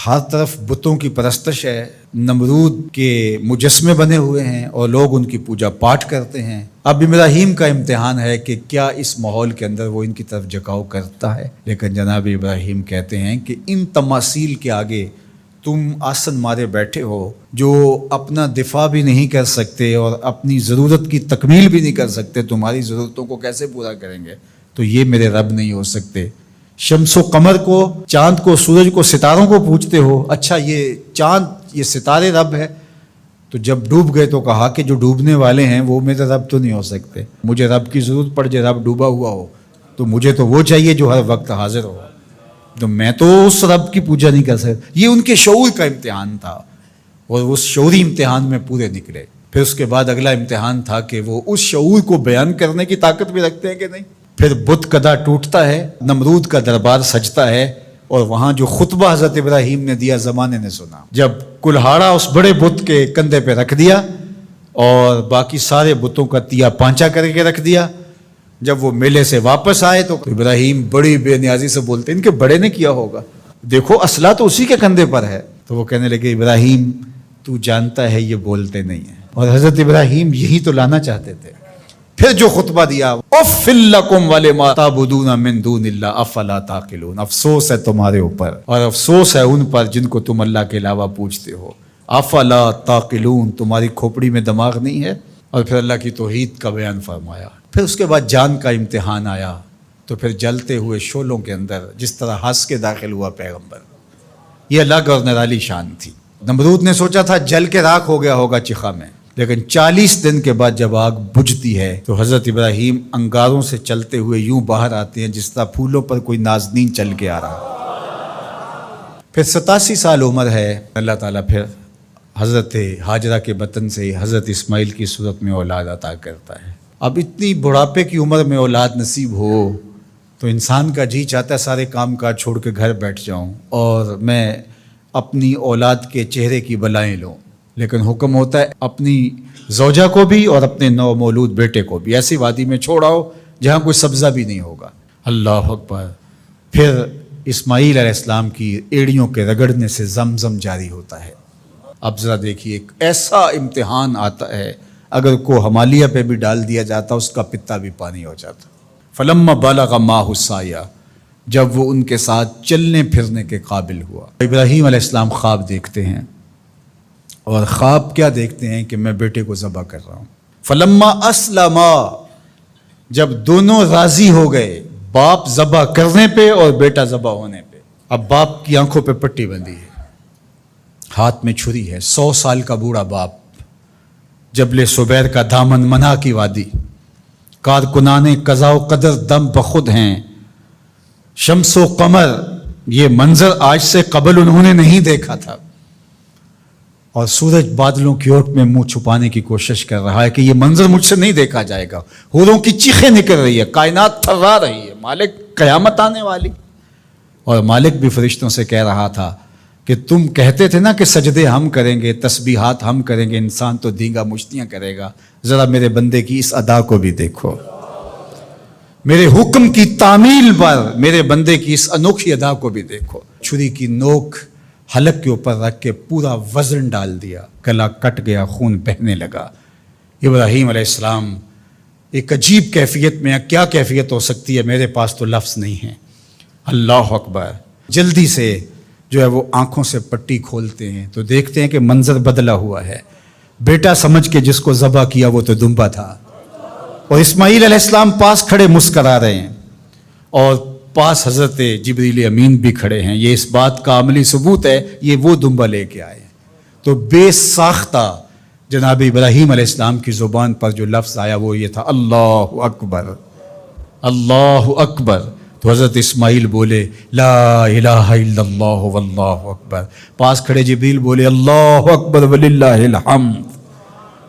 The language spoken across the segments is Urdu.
ہر طرف بتوں کی پرستش ہے، نمرود کے مجسمے بنے ہوئے ہیں اور لوگ ان کی پوجا پاٹ کرتے ہیں۔ اب ابراہیم کا امتحان ہے کہ کیا اس ماحول کے اندر وہ ان کی طرف جھکاؤ کرتا ہے، لیکن جناب ابراہیم کہتے ہیں کہ ان تماثیل کے آگے تم آسن مارے بیٹھے ہو، جو اپنا دفاع بھی نہیں کر سکتے اور اپنی ضرورت کی تکمیل بھی نہیں کر سکتے، تمہاری ضرورتوں کو کیسے پورا کریں گے؟ تو یہ میرے رب نہیں ہو سکتے۔ شمس و قمر کو، چاند کو، سورج کو، ستاروں کو پوجتے ہو، اچھا یہ چاند، یہ ستارے رب ہے؟ تو جب ڈوب گئے تو کہا کہ جو ڈوبنے والے ہیں وہ میرے رب تو نہیں ہو سکتے، مجھے رب کی ضرورت پڑ جائے، رب ڈوبا ہوا ہو تو مجھے تو وہ چاہیے جو ہر وقت حاضر ہو، تو میں تو اس رب کی پوجا نہیں کر سکتا۔ یہ ان کے شعور کا امتحان تھا اور اس شعوری امتحان میں پورے نکلے۔ پھر اس کے بعد اگلا امتحان تھا کہ وہ اس شعور کو بیان کرنے کی طاقت بھی رکھتے ہیں کہ نہیں۔ پھر بت کدا ٹوٹتا ہے، نمرود کا دربار سجتا ہے، اور وہاں جو خطبہ حضرت ابراہیم نے دیا زمانے نے سنا، جب کلہاڑا اس بڑے بت کے کندھے پہ رکھ دیا اور باقی سارے بتوں کا تیا پانچا کر کے رکھ دیا، جب وہ میلے سے واپس آئے تو ابراہیم بڑی بے نیازی سے بولتے ان کے بڑے نے کیا ہوگا، دیکھو اسلحہ تو اسی کے کندھے پر ہے۔ تو وہ کہنے لگے ابراہیم تو جانتا ہے یہ بولتے نہیں ہیں، اور حضرت ابراہیم یہی تو لانا چاہتے تھے۔ پھر جو خطبہ دیا، اُفِّ لَکُمْ وَلِمَا تَعْبُدُونَ مِن دُونِ اللَّهِ أَفَلَا تَعْقِلُونَ، افسوس ہے تمہارے اوپر اور افسوس ہے ان پر جن کو تم اللہ کے علاوہ پوجتے ہو۔ افلا تعقلون، تمہاری کھوپڑی میں دماغ نہیں ہے۔ اور پھر اللہ کی توحید کا بیان فرمایا۔ پھر اس کے بعد جان کا امتحان آیا، تو پھر جلتے ہوئے شعلوں کے اندر جس طرح ہنس کے داخل ہوا پیغمبر، یہ الگ اور نرالی شان تھی۔ نمرود نے سوچا تھا جل کے راکھ ہو گیا ہوگا چخا میں، لیکن 40 دن کے بعد جب آگ بجھتی ہے تو حضرت ابراہیم انگاروں سے چلتے ہوئے یوں باہر آتے ہیں جس طرح پھولوں پر کوئی نازنین چل کے آ رہا۔ پھر 87 سال عمر ہے، اللہ تعالیٰ پھر حضرت ہاجرہ کے بطن سے حضرت اسماعیل کی صورت میں اولاد عطا کرتا ہے۔ اب اتنی بڑھاپے کی عمر میں اولاد نصیب ہو تو انسان کا جی چاہتا ہے سارے کام کاج چھوڑ کے گھر بیٹھ جاؤں اور میں اپنی اولاد کے چہرے کی بلائیں لوں، لیکن حکم ہوتا ہے اپنی زوجہ کو بھی اور اپنے نو مولود بیٹے کو بھی ایسی وادی میں چھوڑ آؤ جہاں کوئی سبزہ بھی نہیں ہوگا۔ اللہ اکبر۔ پھر اسماعیل علیہ السلام کی ایڑیوں کے رگڑنے سے زمزم جاری ہوتا ہے۔ اب ذرا دیکھیے، ایک ایسا امتحان آتا ہے اگر کو ہمالیہ پہ بھی ڈال دیا جاتا اس کا پتا بھی پانی ہو جاتا۔ فلما بلغ معہ السعی، جب وہ ان کے ساتھ چلنے پھرنے کے قابل ہوا۔ ابراہیم علیہ السلام خواب دیکھتے ہیں، اور خواب کیا دیکھتے ہیں کہ میں بیٹے کو ذبح کر رہا ہوں۔ فلما اسلما، جب دونوں راضی ہو گئے، باپ ذبح کرنے پہ اور بیٹا ذبح ہونے پہ، اب باپ کی آنکھوں پہ پٹی بندھی ہے، ہاتھ میں چھری ہے، 100 سال کا بوڑھا باپ، جبل سبیر کا دامن، منا کی وادی، کارکنان قضاء و قدر دم بخود ہیں، شمس و قمر، یہ منظر آج سے قبل انہوں نے نہیں دیکھا تھا، اور سورج بادلوں کی اوٹ میں منہ چھپانے کی کوشش کر رہا ہے کہ یہ منظر مجھ سے نہیں دیکھا جائے گا، حوروں کی چیخیں نکل رہی ہے، کائنات تھرا رہی ہے، مالک قیامت آنے والی۔ اور مالک بھی فرشتوں سے کہہ رہا تھا کہ تم کہتے تھے نا کہ سجدے ہم کریں گے، تسبیحات ہم کریں گے، انسان تو دینگا مشتیاں کرے گا، ذرا میرے بندے کی اس ادا کو بھی دیکھو، میرے حکم کی تعمیل پر میرے بندے کی اس انوکھی ادا کو بھی دیکھو۔ چھری کی نوک حلق کے اوپر رکھ کے پورا وزن ڈال دیا، گلا کٹ گیا، خون بہنے لگا۔ ابراہیم علیہ السلام ایک عجیب کیفیت میں، کیا کیفیت ہو سکتی ہے، میرے پاس تو لفظ نہیں ہے۔ اللہ اکبر۔ جلدی سے جو ہے وہ آنکھوں سے پٹی کھولتے ہیں تو دیکھتے ہیں کہ منظر بدلا ہوا ہے، بیٹا سمجھ کے جس کو ذبح کیا وہ تو دمبا تھا، اور اسماعیل علیہ السلام پاس کھڑے مسکرا رہے ہیں، اور پاس حضرت جبریل امین بھی کھڑے ہیں۔ یہ اس بات کا عملی ثبوت ہے یہ وہ دمبا لے کے آئے ہیں۔ تو بے ساختہ جناب ابراہیم علیہ السلام کی زبان پر جو لفظ آیا وہ یہ تھا، اللہ اکبر، اللہ اکبر۔ تو حضرت اسماعیل بولے لا الہ الا اللہ واللہ اکبر، پاس کھڑے جبریل بولے اللہ اکبر وللہ الحمد۔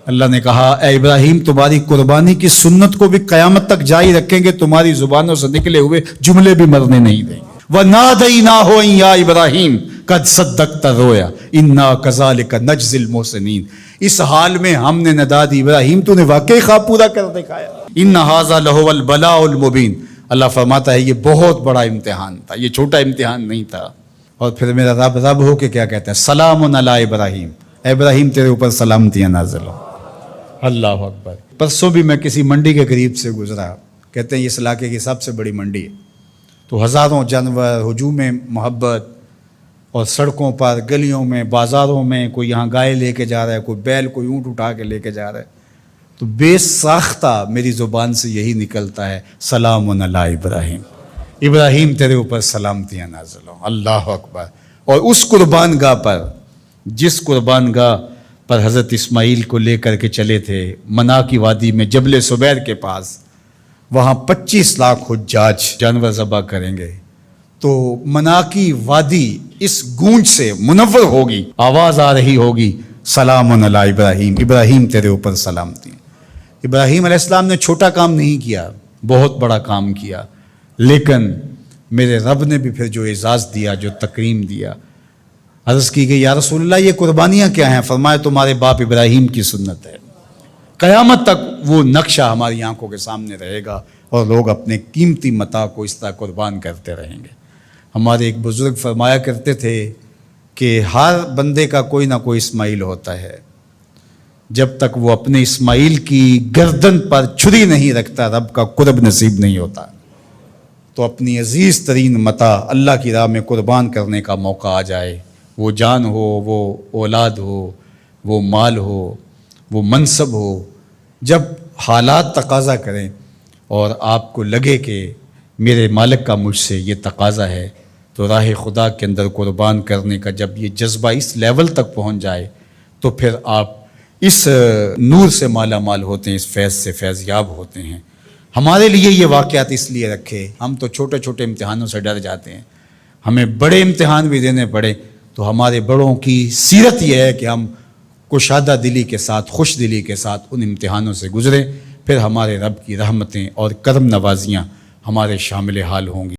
اللہ نے کہا اے ابراہیم تمہاری قربانی کی سنت کو بھی قیامت تک جاری رکھیں گے، تمہاری زبانوں سے نکلے ہوئے جملے بھی مرنے نہیں دیں گے۔ وَنَادَيْنَاهُ أَن يَا إِبْرَاهِيمُ قَدْ صَدَّقْتَ الرُّؤْيَا إِنَّا كَذَلِكَ نَجْزِي الْمُحْسِنِينَ، اس حال میں ہم نے ندا دی ابراہیم تو نے واقعی خواب پورا کر دکھایا۔ إِنَّ هَذَا لَهُوَ الْبَلَاءُ الْمُبِينُ، اللہ فرماتا ہے یہ بہت بڑا امتحان تھا، یہ چھوٹا امتحان نہیں تھا۔ اور پھر میرا رب رب ہو کے کیا کہتا ہے؟ سلام علی ابراہیم، اے ابراہیم تیرے اوپر سلامتیاں نازل ہو۔ اللہ اکبر۔ پرسوں بھی میں کسی منڈی کے قریب سے گزرا، کہتے ہیں اس علاقے کی سب سے بڑی منڈی ہے، تو ہزاروں جانور، ہجوم محبت، اور سڑکوں پر، گلیوں میں، بازاروں میں کوئی یہاں گائے لے کے جا رہا ہے، کوئی بیل، کوئی اونٹ اٹھا کے لے کے جا رہا ہے، تو بے ساختہ میری زبان سے یہی نکلتا ہے سلام علی ابراہیم، ابراہیم تیرے اوپر سلامتیاں نازل ہوں۔ اللہ اکبر۔ اور اس قربان گاہ پر، جس قربان گاہ پر حضرت اسماعیل کو لے کر کے چلے تھے، منا کی وادی میں جبل سبیر کے پاس، وہاں 25 لاکھ حجاج جانور ذبح کریں گے، تو منا کی وادی اس گونج سے منور ہوگی، آواز آ رہی ہوگی سلام علی ابراہیم، ابراہیم تیرے اوپر سلامتی۔ ابراہیم علیہ السلام نے چھوٹا کام نہیں کیا، بہت بڑا کام کیا، لیکن میرے رب نے بھی پھر جو اعزاز دیا، جو تکریم دیا، عرض کی گئی یا رسول اللہ یہ قربانیاں کیا ہیں؟ فرمایا تمہارے باپ ابراہیم کی سنت ہے، قیامت تک وہ نقشہ ہماری آنکھوں کے سامنے رہے گا، اور لوگ اپنے قیمتی متاع کو اس طرح قربان کرتے رہیں گے۔ ہمارے ایک بزرگ فرمایا کرتے تھے کہ ہر بندے کا کوئی نہ کوئی اسماعیل ہوتا ہے، جب تک وہ اپنے اسماعیل کی گردن پر چھری نہیں رکھتا رب کا قرب نصیب نہیں ہوتا۔ تو اپنی عزیز ترین متاع اللہ کی راہ میں قربان کرنے کا موقع آ جائے، وہ جان ہو، وہ اولاد ہو، وہ مال ہو، وہ منصب ہو، جب حالات تقاضا کریں اور آپ کو لگے کہ میرے مالک کا مجھ سے یہ تقاضا ہے، تو راہ خدا کے اندر قربان کرنے کا جب یہ جذبہ اس لیول تک پہنچ جائے، تو پھر آپ اس نور سے مالا مال ہوتے ہیں، اس فیض سے فیض یاب ہوتے ہیں۔ ہمارے لیے یہ واقعات اس لیے رکھے، ہم تو چھوٹے چھوٹے امتحانوں سے ڈر جاتے ہیں، ہمیں بڑے امتحان بھی دینے پڑے تو ہمارے بڑوں کی سیرت یہ ہے کہ ہم کشادہ دلی کے ساتھ، خوش دلی کے ساتھ ان امتحانوں سے گزریں، پھر ہمارے رب کی رحمتیں اور کرم نوازیاں ہمارے شامل حال ہوں گی۔